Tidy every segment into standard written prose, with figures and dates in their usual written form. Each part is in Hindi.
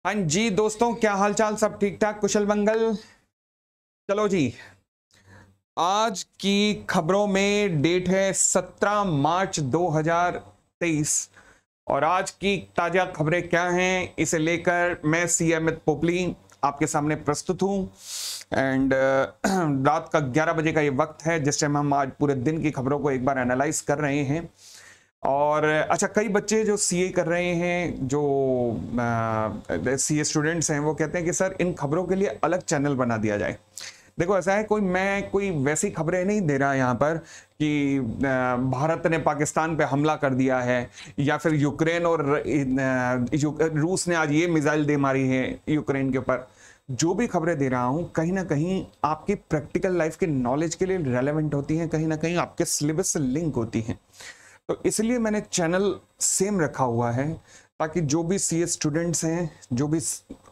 हाँ जी दोस्तों, क्या हालचाल? सब ठीक ठाक, कुशल मंगल। चलो जी, आज की खबरों में डेट है 17 मार्च 2023 और आज की ताजा खबरें क्या हैं इसे लेकर मैं सी अमित पोपली आपके सामने प्रस्तुत हूं। एंड रात का 11 बजे का ये वक्त है जिस टाइम हम आज पूरे दिन की खबरों को एक बार एनालाइज कर रहे हैं। और अच्छा, कई बच्चे जो सीए कर रहे हैं, जो सीए स्टूडेंट्स हैं, वो कहते हैं कि सर इन खबरों के लिए अलग चैनल बना दिया जाए। देखो, ऐसा है, मैं कोई वैसी खबरें नहीं दे रहा यहाँ पर कि भारत ने पाकिस्तान पे हमला कर दिया है या फिर यूक्रेन और रूस ने आज ये मिसाइल दे मारी है यूक्रेन के ऊपर। जो भी खबरें दे रहा हूं कहीं ना कहीं आपकी प्रैक्टिकल लाइफ के नॉलेज के लिए रेलेवेंट होती हैं, कहीं ना कहीं आपके सिलेबस से लिंक होती हैं। तो इसलिए मैंने चैनल सेम रखा हुआ है ताकि जो भी सीए स्टूडेंट्स हैं, जो भी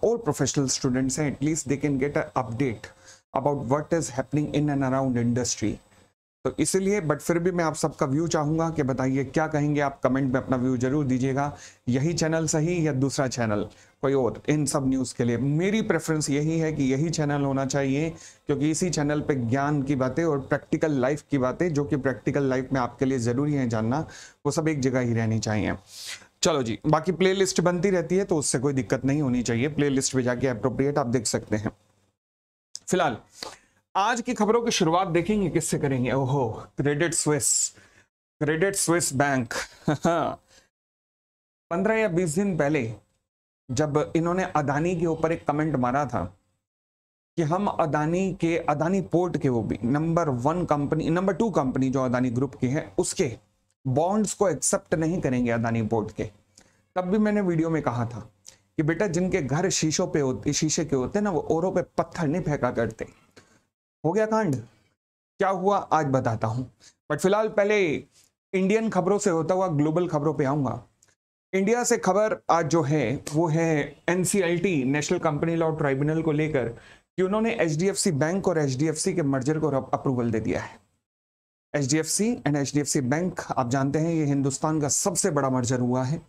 और प्रोफेशनल स्टूडेंट्स हैं, at least they can get a update about what is happening in and around industry. तो इसलिए, बट फिर भी मैं आप सबका व्यू चाहूंगा कि बताइए क्या कहेंगे आप। कमेंट में अपना व्यू जरूर दीजिएगा। यही चैनल सही या दूसरा चैनल कोई और? इन सब न्यूज़ के लिए मेरी प्रेफरेंस यही है कि यही चैनल होना चाहिए, क्योंकि इसी चैनल पे ज्ञान की बातें और प्रैक्टिकल लाइफ की बातें, जो कि प्रैक्टिकल लाइफ में आपके लिए ज़रूरी है जानना, वो सब एक जगह ही रहनी चाहिए। चलो जी, बाकी प्लेलिस्ट बनती रहती है तो उससे कोई दिक्कत नहीं होनी चाहिए। प्लेलिस्ट पे जाके अप्रोप्रिएट आप देख सकते हैं। फिलहाल आज की खबरों की शुरुआत देखेंगे, किससे करेंगे? ओहो, क्रेडिट स्विस बैंक 15 या 20 दिन पहले जब इन्होंने अदानी के ऊपर एक कमेंट मारा था कि हम अदानी पोर्ट के, वो भी नंबर 2 कंपनी जो अदानी ग्रुप की है, उसके बॉन्ड्स को एक्सेप्ट नहीं करेंगे अदानी पोर्ट के। तब भी मैंने वीडियो में कहा था कि बेटा, जिनके घर शीशे के होते ना, वो औरों पे पत्थर नहीं फेंका करते। हो गया कांड। क्या हुआ आज बताता हूं, बट फिलहाल पहले इंडियन खबरों से होता हुआ ग्लोबल खबरों पे आऊंगा। इंडिया से खबर आज जो है वो है NCLT, national company law tribunal को लेकर कि उन्होंने एचडीएफसी बैंक और एचडीएफसी के मर्जर को अप्रूवल दे दिया है। एचडीएफसी एंड एचडीएफसी बैंक, आप जानते हैं, ये हिंदुस्तान का सबसे बड़ा मर्जर हुआ है,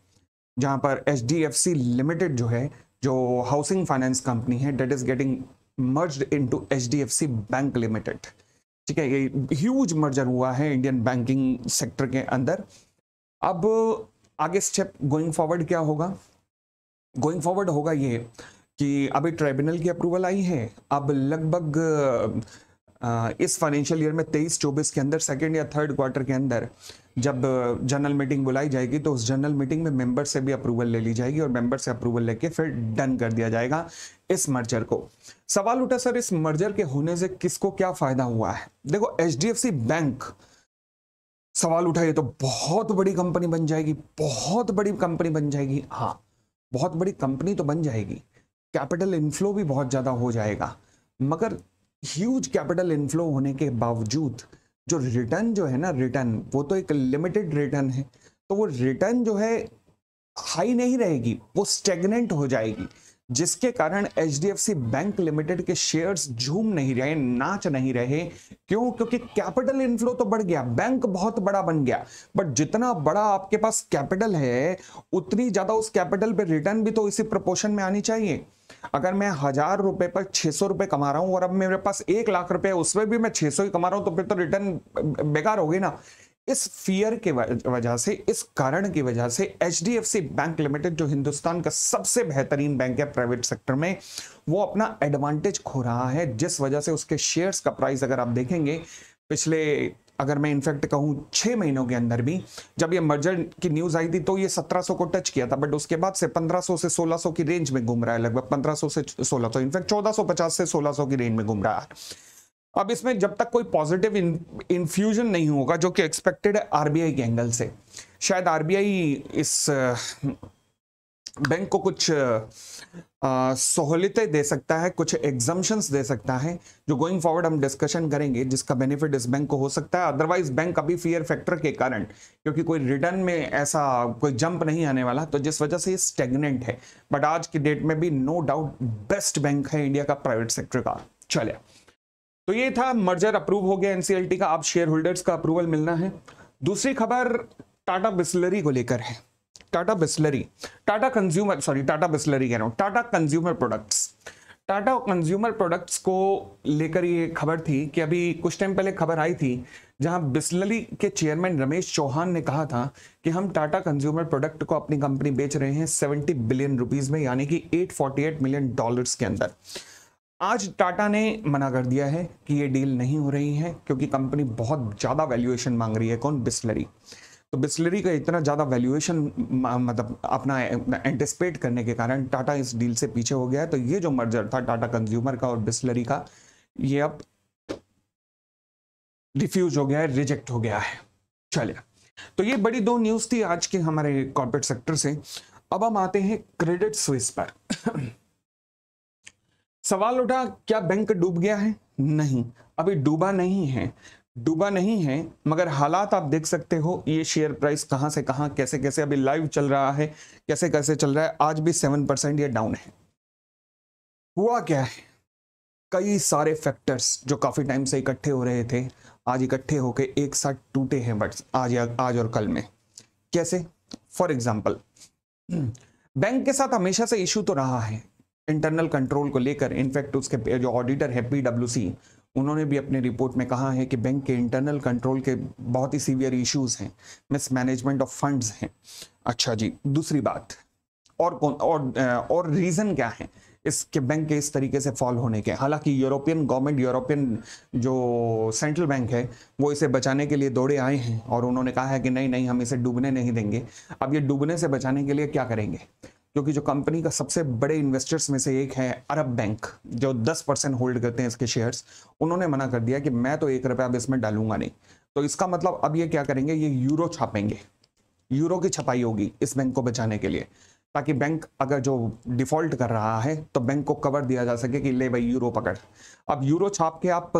जहां पर एचडीएफसी लिमिटेड जो है, जो हाउसिंग फाइनेंस कंपनी है, that is getting merged into HDFC bank limited. ठीक है, ये ह्यूज मर्जर हुआ है इंडियन बैंकिंग सेक्टर के अंदर। अब आगे स्टेप गोइंग फॉरवर्ड क्या होगा? गोइंग फॉरवर्ड होगा ये कि अभी ट्राइब्यूनल की अप्रूवल आई है। अब लगभग इस फाइनेंशियल ईयर में 23-24 के अंदर, सेकेंड या थर्ड क्वार्टर के अंदर, जब जनरल मीटिंग बुलाई जाएगी तो उस जनरल मीटिंग में मेंबर से भी अप्रूवल ले ली जाएगी और मेंबर से अप्रूवल लेके फिर डन कर दिया जाएगा इस मर्जर को। सवाल उठा, सर इस मर्जर के होने से किसको क्या फायदा हुआ है? देखो, एचडीएफसी बैंक, सवाल उठा, ये तो बहुत बड़ी कंपनी बन जाएगी, बहुत बड़ी कंपनी बन जाएगी। हाँ, बहुत बड़ी कंपनी तो बन जाएगी, कैपिटल इनफ्लो भी बहुत ज्यादा हो जाएगा, मगर ह्यूज कैपिटल इनफ्लो होने के बावजूद जो रिटर्न जो है ना, रिटर्न वो तो एक लिमिटेड रिटर्न है, तो वो रिटर्न जो है हाई नहीं रहेगी, वो स्टेगनेंट हो जाएगी, जिसके कारण एचडीएफसी बैंक लिमिटेड के शेयर्स झूम नहीं रहे, नाच नहीं रहे। क्यों? क्योंकि कैपिटल इनफ्लो तो बढ़ गया, बैंक बहुत बड़ा बन गया, बट जितना बड़ा आपके पास कैपिटल है उतनी ज्यादा उस कैपिटल पे रिटर्न भी तो इसी प्रोपोर्शन में आनी चाहिए। अगर मैं 1000 रुपए पर 600 रुपए कमा रहा हूं और अब मेरे पास 1 लाख रुपए, उसमें भी मैं 600 ही कमा रहा हूं, तो फिर तो रिटर्न बेकार होगी ना। इस फियर के वजह से, इस कारण की वजह से एचडीएफसी बैंक लिमिटेड, जो हिंदुस्तान का सबसे बेहतरीन बैंक है प्राइवेट सेक्टर में, वो अपना एडवांटेज खो रहा है, जिस वजह से उसके शेयर्स का प्राइस, अगर आप देखेंगे पिछले, अगर मैं इनफैक्ट कहूं 6 महीनों के अंदर भी, जब ये मर्जर की न्यूज आई थी तो ये 1700 को टच किया था, बट उसके बाद से 1500 से 1600 की रेंज में घूम रहा है, लगभग 1500 से 1600, इनफैक्ट 1450 से 1600 की रेंज में घूम रहा है। अब इसमें जब तक कोई पॉजिटिव इन्फ्यूजन नहीं होगा, जो कि एक्सपेक्टेड है आरबीआई के एंगल से, शायद आरबीआई इस बैंक को कुछ सहूलियतें दे सकता है, कुछ एग्जम्पशंस दे सकता है, जो गोइंग फॉरवर्ड हम डिस्कशन करेंगे, जिसका बेनिफिट इस बैंक को हो सकता है। अदरवाइज बैंक अभी फियर फैक्टर के कारण, क्योंकि कोई रिटर्न में ऐसा कोई जंप नहीं आने वाला, तो जिस वजह से ये स्टेगनेंट है। बट आज की डेट में भी नो डाउट बेस्ट बैंक है इंडिया का प्राइवेट सेक्टर का। चलिए, तो ये था, मर्जर अप्रूव हो गया एनसीएलटी का, अब शेयर होल्डर्स का अप्रूवल मिलना है। दूसरी खबर टाटा बिस्लरी को लेकर है। टाटा बिस्लरी, टाटा कंज्यूमर, सॉरी टाटा बिस्लरी कह रहा हूँ, Tata consumer products. Tata consumer products को लेकर ये खबर थी कि अभी कुछ टाइम पहले खबर आई थी जहां बिस्लरी के चेयरमैन रमेश चौहान ने कहा था कि हम टाटा कंज्यूमर प्रोडक्ट को अपनी कंपनी बेच रहे हैं 70 बिलियन रुपीस में, यानी कि 848 मिलियन डॉलर्स के अंदर। आज टाटा ने मना कर दिया है कि ये डील नहीं हो रही है क्योंकि कंपनी बहुत ज्यादा वैल्यूएशन मांग रही है। कौन? बिस्लरी। तो बिस्लरी का इतना ज़्यादा वैल्यूएशन मतलब अपना एंटिसिपेट करने के कारण टाटा इस डील से पीछे हो गया है। तो ये जो मर्जर था टाटा कंज्यूमर का और बिस्लरी का, ये अब रिफ्यूज हो गया है, रिजेक्ट हो गया है। चलिए, तो ये बड़ी दो न्यूज़ थी आज के हमारे कॉर्पोरेट सेक्टर से। अब हम आते हैं क्रेडिट स्विस पर। सवाल उठा, क्या बैंक डूब गया है? नहीं, अभी डूबा नहीं है, डूबा नहीं है, मगर हालात आप देख सकते हो। ये शेयर प्राइस कहां से कहां, कैसे कैसे अभी लाइव चल रहा है, कैसे कैसे चल रहा है। आज भी 7% ये डाउन है। हुआ क्या है? कई सारे फैक्टर्स जो काफी टाइम से इकट्ठे हो रहे थे, आज इकट्ठे होके एक साथ टूटे हैं, बट आज और कल में। कैसे? फॉर एग्जाम्पल, बैंक के साथ हमेशा से इशू तो रहा है इंटरनल कंट्रोल को लेकर। इनफैक्ट उसके जो ऑडिटर है PwC, उन्होंने भी अपने रिपोर्ट में कहा है कि बैंक के इंटरनल कंट्रोल के बहुत ही सीवियर इश्यूज हैं, मिसमैनेजमेंट ऑफ फंड्स हैं। अच्छा जी, दूसरी बात, और रीजन क्या है इसके बैंक के इस तरीके से फॉल होने के? हालांकि यूरोपियन गवर्नमेंट, यूरोपियन जो सेंट्रल बैंक है, वो इसे बचाने के लिए दौड़े आए हैं और उन्होंने कहा है कि नहीं नहीं, हम इसे डूबने नहीं देंगे। अब ये डूबने से बचाने के लिए क्या करेंगे? क्योंकि जो कंपनी का सबसे बड़े इन्वेस्टर्स में से एक है अरब बैंक, जो 10% होल्ड करते हैं इसके शेयर्स, उन्होंने मना कर दिया कि मैं तो 1 रुपया अब इसमें डालूंगा नहीं। तो इसका मतलब अब ये क्या करेंगे? ये यूरो छापेंगे, यूरो की छपाई होगी इस बैंक को बचाने के लिए, ताकि बैंक अगर जो डिफॉल्ट कर रहा है तो बैंक को कवर दिया जा सके कि ले भाई यूरो पकड़। अब यूरो छाप के आप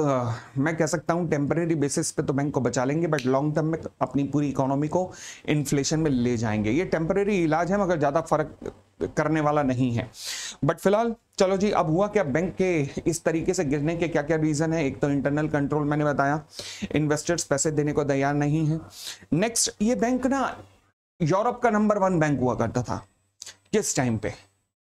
मैं कह सकता हूं टेम्परेरी बेसिस पे तो बैंक को बचा लेंगे, बट लॉन्ग टर्म में अपनी पूरी इकोनॉमी को इन्फ्लेशन में ले जाएंगे। ये टेम्परेरी इलाज है, मगर ज़्यादा फर्क करने वाला नहीं है। बट फिलहाल चलो जी, अब हुआ क्या? बैंक के इस तरीके से गिरने के क्या क्या रीजन है? एक तो इंटरनल कंट्रोल मैंने बताया, इन्वेस्टर्स पैसे देने को तैयार नहीं है। नेक्स्ट, ये बैंक ना यूरोप का नंबर 1 बैंक हुआ करता था। किस टाइम पे?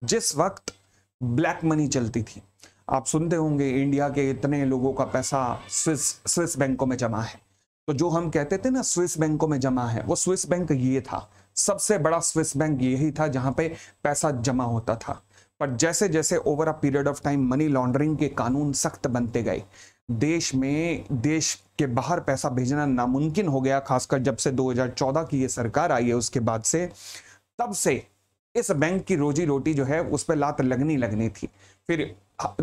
जिस वक्त ब्लैक मनी चलती थी। आप सुनते होंगे इंडिया के इतने लोगों का पैसा स्विस बैंकों में जमा है। तो जो हम कहते थे ना स्विस बैंकों में जमा है, वो स्विस बैंक ये था। सबसे बड़ा स्विस बैंक यही था जहां पे पैसा जमा होता था। पर जैसे जैसे over a period of time money laundering के कानून सख्त बनते गए, देश के बाहर पैसा भेजना नामुमकिन हो गया। खासकर जब से 2014 की ये सरकार आई है, उसके बाद से, तब से इस बैंक की रोजी रोटी जो है उस पर लात लगनी थी। फिर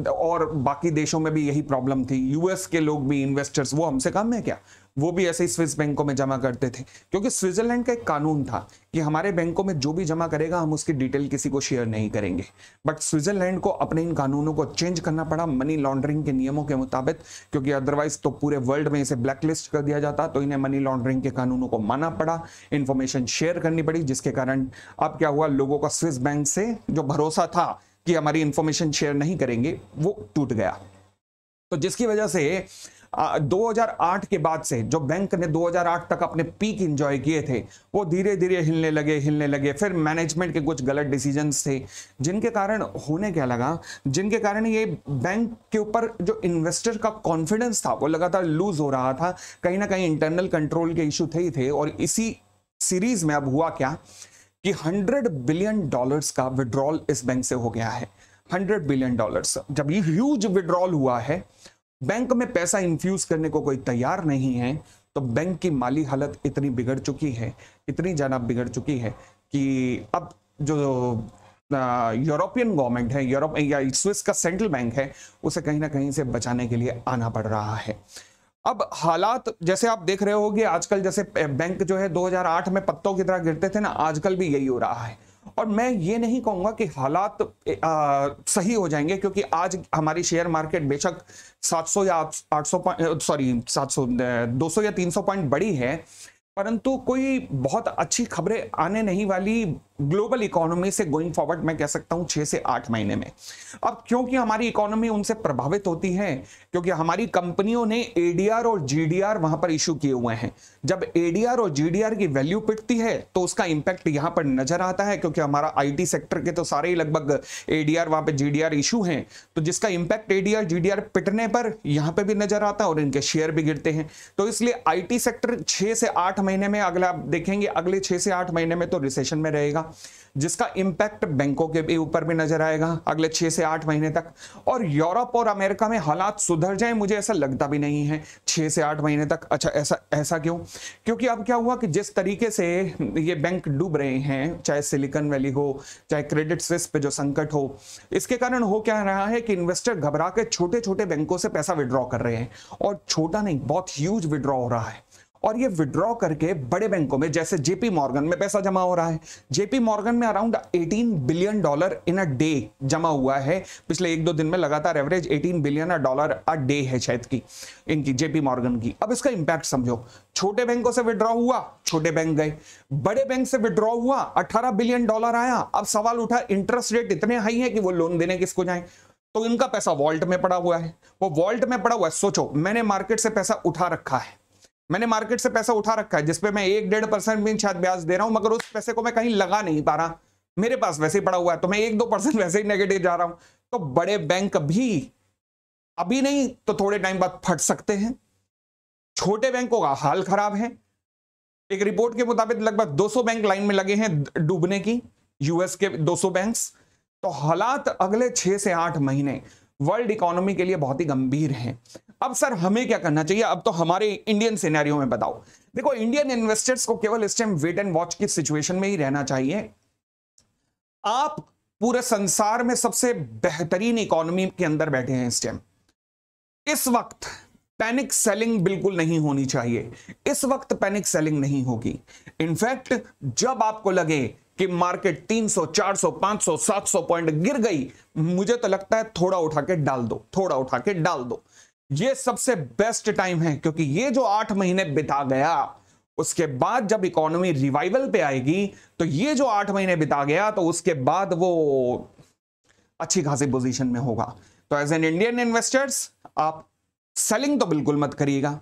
और बाकी देशों में भी यही प्रॉब्लम थी। यूएस के लोग भी, इन्वेस्टर्स, वो हमसे कम है क्या? वो भी ऐसे ही स्विस बैंकों में जमा करते थे, क्योंकि स्विट्जरलैंड का एक कानून था कि हमारे बैंकों में जो भी जमा करेगा हम उसकी डिटेल किसी को शेयर नहीं करेंगे। बट स्विट्जरलैंड को अपने इन कानूनों को चेंज करना पड़ा मनी लॉन्ड्रिंग के नियमों के मुताबिक, क्योंकि अदरवाइज तो पूरे वर्ल्ड में इसे ब्लैकलिस्ट कर दिया जाता। तो इन्हें मनी लॉन्ड्रिंग के कानूनों को मानना पड़ा, इंफॉर्मेशन शेयर करनी पड़ी, जिसके कारण अब क्या हुआ, लोगों का स्विस बैंक से जो भरोसा था कि हमारी इंफॉर्मेशन शेयर नहीं करेंगे, वो टूट गया। तो जिसकी वजह से 2008 के बाद से जो बैंक ने 2008 तक अपने पीक एंजॉय किए थे, वो धीरे धीरे हिलने लगे। फिर मैनेजमेंट के कुछ गलत डिसीजंस थे, जिनके कारण होने क्या लगा, जिनके कारण ये बैंक के ऊपर जो इन्वेस्टर का कॉन्फिडेंस था वो लगातार लूज हो रहा था। कहीं ना कहीं इंटरनल कंट्रोल के इशू थे ही थे। और इसी सीरीज में अब हुआ क्या कि $100 बिलियन का विड्रॉल इस बैंक से हो गया है। $100 बिलियन। जब ये ह्यूज विड्रॉल हुआ है, बैंक में पैसा इन्फ्यूज करने को कोई तैयार नहीं है, तो बैंक की माली हालत इतनी बिगड़ चुकी है, इतनी ज्यादा बिगड़ चुकी है कि अब जो यूरोपियन गवर्नमेंट है, यूरोप या स्विस का सेंट्रल बैंक है, उसे कहीं ना कहीं से बचाने के लिए आना पड़ रहा है। अब हालात जैसे आप देख रहे होगे आजकल, जैसे बैंक जो है 2008 में पत्तों की तरह गिरते थे ना, आजकल भी यही हो रहा है। और मैं ये नहीं कहूंगा कि हालात सही हो जाएंगे, क्योंकि आज हमारी शेयर मार्केट बेशक 700 या 800 सॉरी 700 200 या 300 पॉइंट बड़ी है, परंतु कोई बहुत अच्छी खबरें आने नहीं वाली ग्लोबल इकोनॉमी से गोइंग फॉरवर्ड मैं कह सकता हूं 6 से 8 महीने में। अब क्योंकि हमारी इकोनॉमी उनसे प्रभावित होती है, क्योंकि हमारी कंपनियों ने एडीआर और जीडीआर वहां पर इशू किए हुए हैं। जब एडीआर और जीडीआर की वैल्यू पिटती है तो उसका इंपैक्ट यहां पर नजर आता है, क्योंकि हमारा आईटी सेक्टर के तो सारे ही लगभग एडीआर वहां पे जीडीआर इशू हैं, तो जिसका इंपैक्ट एडीआर जीडीआर पिटने पर यहां पे भी नजर आता है और इनके शेयर भी गिरते हैं। तो इसलिए आईटी सेक्टर 6 से 8 महीने में, अगला आप देखेंगे अगले 6 से 8 महीने में तो रिसेशन में रहेगा, जिसका इंपैक्ट बैंकों के भी ऊपर भी नजर आएगा अगले 6 से 8 महीने तक। और यूरोप और अमेरिका में हालात सुधर जाए मुझे ऐसा लगता भी नहीं है 6 से 8 महीने तक। अच्छा, ऐसा क्यों? क्योंकि अब क्या हुआ कि जिस तरीके से ये बैंक डूब रहे हैं, चाहे सिलिकॉन वैली हो, चाहे क्रेडिट स्विस पे जो संकट हो, इसके कारण हो क्या रहा है कि इन्वेस्टर घबरा के छोटे छोटे बैंकों से पैसा विड्रॉ कर रहे हैं, और छोटा नहीं, बहुत ह्यूज विड्रॉ हो रहा है। और ये विड्रॉ करके बड़े बैंकों में जैसे जेपी मॉर्गन में पैसा जमा हो रहा है। जेपी मॉर्गन में around $18 billion in a day जमा हुआ है। पिछले 1-2 दिन में लगातार एवरेज $18 बिलियन अ डे है शायद की इनकी जेपी मॉर्गन की। अब इसका इंपैक्ट समझो, छोटे बैंकों से विड्रॉ हुआ, छोटे बैंक गए, बड़े बैंक से विड्रॉ हुआ, $18 बिलियन आया। अब सवाल उठा, इंटरेस्ट रेट इतने हाई है कि वो लोन देने किसको जाए, तो इनका पैसा वॉल्ट में पड़ा हुआ है। वो वॉल्ट में पड़ा हुआ है, सोचो मैंने मार्केट से पैसा उठा रखा है, जिसपे मैं 1-1.5% भी शायद ब्याज दे रहा हूं, मगर उस पैसे को मैं कहीं लगा नहीं पा रहा, मेरे पास वैसे ही पड़ा हुआ है, तो मैं 1-2% वैसे ही नेगेटिव जा रहा हूं। तो बड़े बैंक भी अभी नहीं तो थोड़े टाइम बाद फट सकते हैं। छोटे बैंकों का हाल खराब है। एक रिपोर्ट के मुताबिक लगभग 200 बैंक लाइन में लगे हैं डूबने की, यूएस के 200 बैंक्स। तो हालात अगले 6 से 8 महीने वर्ल्ड इकोनॉमी के लिए बहुत ही गंभीर हैं। अब सर हमें क्या करना चाहिए? अब तो हमारे इंडियन सिनेरियो में बताओ। देखो, इंडियन इन्वेस्टर्स को केवल इस टाइम वेट एंड वॉच की सिचुएशन में ही रहना चाहिए। आप पूरे संसार में सबसे बेहतरीन इकोनॉमी के अंदर बैठे हैं इस टाइम। इस वक्त पैनिक सेलिंग बिल्कुल नहीं होनी चाहिए। इस वक्त पैनिक सेलिंग नहीं होगी। इनफैक्ट जब आपको लगे कि मार्केट 300, 400, 500, 700 पॉइंट गिर गई, मुझे तो लगता है थोड़ा उठा के डाल दो। ये सबसे बेस्ट टाइम है, क्योंकि ये जो 8 महीने बिता गया, उसके बाद जब इकोनॉमी रिवाइवल पे आएगी, तो ये जो 8 महीने बिता गया, तो उसके बाद वो अच्छी खासी पोजीशन में होगा। तो एज एन इंडियन इन्वेस्टर्स आप सेलिंग तो बिल्कुल मत करिएगा,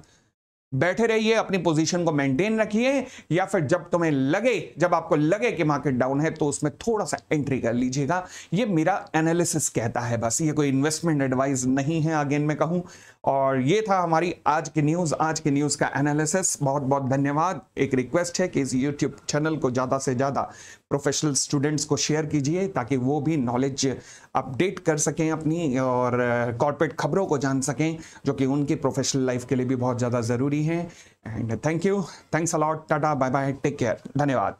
बैठे रहिए, अपनी पोजीशन को मेंटेन रखिए, या फिर जब आपको लगे कि मार्केट डाउन है तो उसमें थोड़ा सा एंट्री कर लीजिएगा। ये मेरा एनालिसिस कहता है, बस ये कोई इन्वेस्टमेंट एडवाइस नहीं है, अगेन मैं कहूं। और ये था हमारी आज की न्यूज का एनालिसिस। बहुत बहुत धन्यवाद। एक रिक्वेस्ट है कि इस यूट्यूब चैनल को ज्यादा से ज्यादा प्रोफेशनल स्टूडेंट्स को शेयर कीजिए, ताकि वो भी नॉलेज अपडेट कर सकें अपनी, और कॉर्पोरेट खबरों को जान सकें, जो कि उनकी प्रोफेशनल लाइफ के लिए भी बहुत ज़्यादा ज़रूरी है। And thanks a lot, tata, bye bye, take care, धन्यवाद।